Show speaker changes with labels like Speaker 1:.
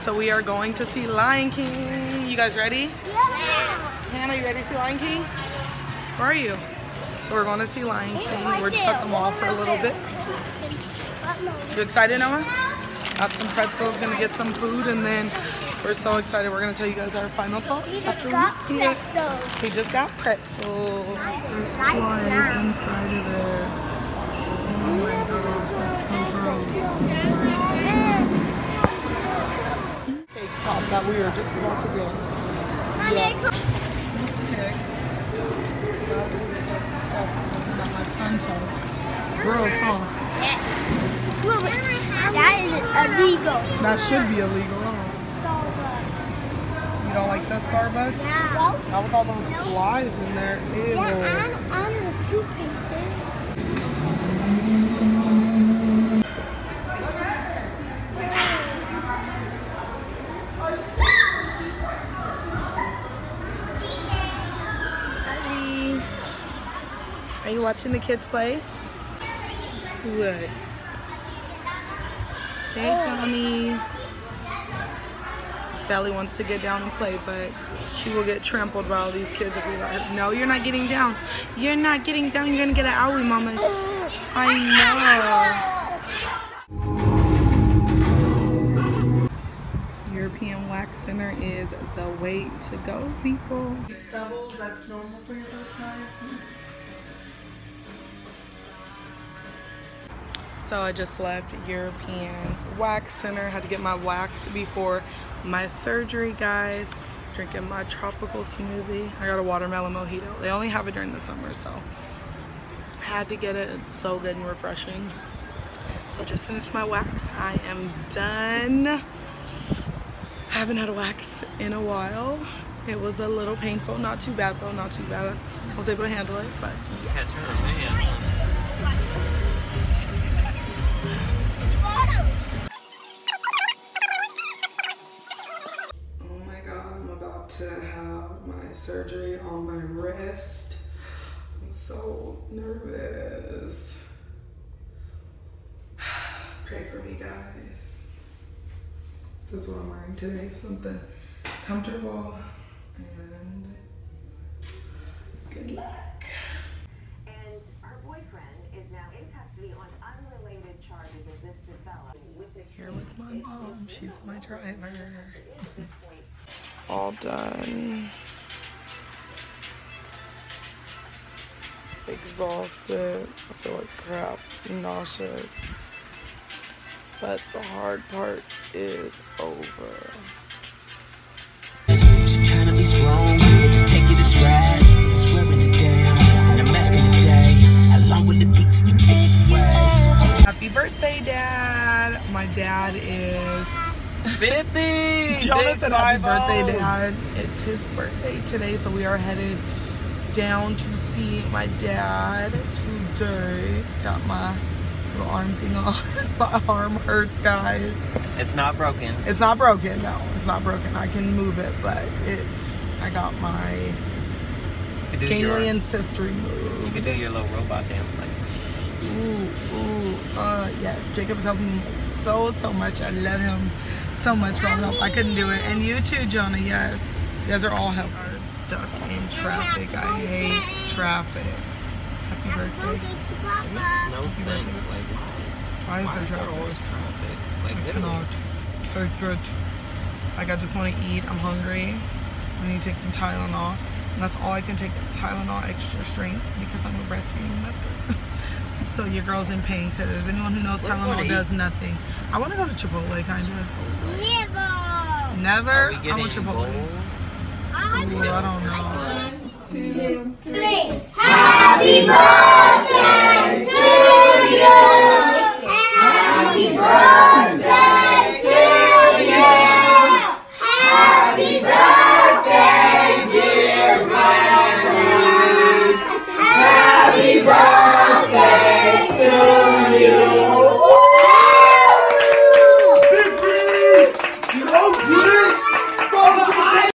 Speaker 1: So we are going to see Lion King. You guys ready?
Speaker 2: Yes.
Speaker 1: Hannah, you ready to see Lion King? Where are you? So we're going to see Lion King. We're just at the mall for a little bit. You excited, Noah? Got some pretzels, gonna get some food, and then we're so excited. We're gonna tell you guys our final thoughts.
Speaker 2: We just got pretzels.
Speaker 1: We just got pretzels. There's flies inside of there. Oh my gosh, that's so gross. Cake pop that we were just about to get. Yep. Cakes. That is disgusting. That my son touched. It's gross, huh?
Speaker 2: Yes. That is illegal.
Speaker 1: That should be illegal, huh?
Speaker 2: Starbucks.
Speaker 1: You don't like the Starbucks?
Speaker 2: Yeah.
Speaker 1: Not with all those flies in there. Ew.
Speaker 2: Yeah, and the toothpaste.
Speaker 1: Are you watching the kids play? What? Hey, Tommy. Belly wants to get down and play, but she will get trampled by all these kids if we let her. No, you're not getting down. You're not getting down. You're gonna get an owie, mamas. I know. European Wax Center is the way to go, people. Stubbles, that's normal for your first time. So I just left European Wax Center. Had to get my wax before my surgery, guys. Drinking my tropical smoothie. I got a watermelon mojito. They only have it during the summer, so had to get it. It's so good and refreshing. So I just finished my wax. I am done. I haven't had a wax in a while. It was a little painful. Not too bad though, not too bad. I was able to handle it, but yeah.
Speaker 3: That's her, man.
Speaker 1: To have my surgery on my wrist. I'm so nervous. Pray for me, guys. This is what I'm wearing today, something comfortable, and good luck.
Speaker 4: And her boyfriend is now in custody on unrelated charges as this developed.
Speaker 1: Here with my mom, she's my driver. All done. Exhausted. I feel like crap. Nauseous. But the hard part is over.
Speaker 5: She's trying to be strong, and just take it as ride. It's wearing it down, and I'm asking the day. Along with the beats, you take it away.
Speaker 1: Happy birthday, Dad. My dad is
Speaker 3: 50!
Speaker 1: Jonah said happy birthday, Dad. It's his birthday today, so we are headed down to see my dad today. Got my little arm thing on. My arm hurts, guys.
Speaker 3: It's not broken.
Speaker 1: It's not broken, no. It's not broken. I can move it, but I got my ganglion cyst removed.
Speaker 3: You could do your little robot dance like
Speaker 1: yes. Jacob's helping me so much. I love him so much for all the help. I couldn't do it. And you too, Jonah, yes. You guys are all helpers. Stuck in traffic. I hate traffic. Happy birthday.
Speaker 3: it makes no sense. Like,
Speaker 1: Why is there
Speaker 3: there
Speaker 1: traffic?
Speaker 3: always traffic? Like,
Speaker 1: I cannot take it. Like, I just want to eat. I'm hungry. I need to take some Tylenol. And that's all I can take is Tylenol extra strength because I'm a breastfeeding mother. So your girl's in pain because anyone who knows Tylenol does nothing. I want to go to Chipotle, kind of. Never? I want Chipotle. Ooh, I don't know.
Speaker 2: 1, 2, 3. Happy birthday!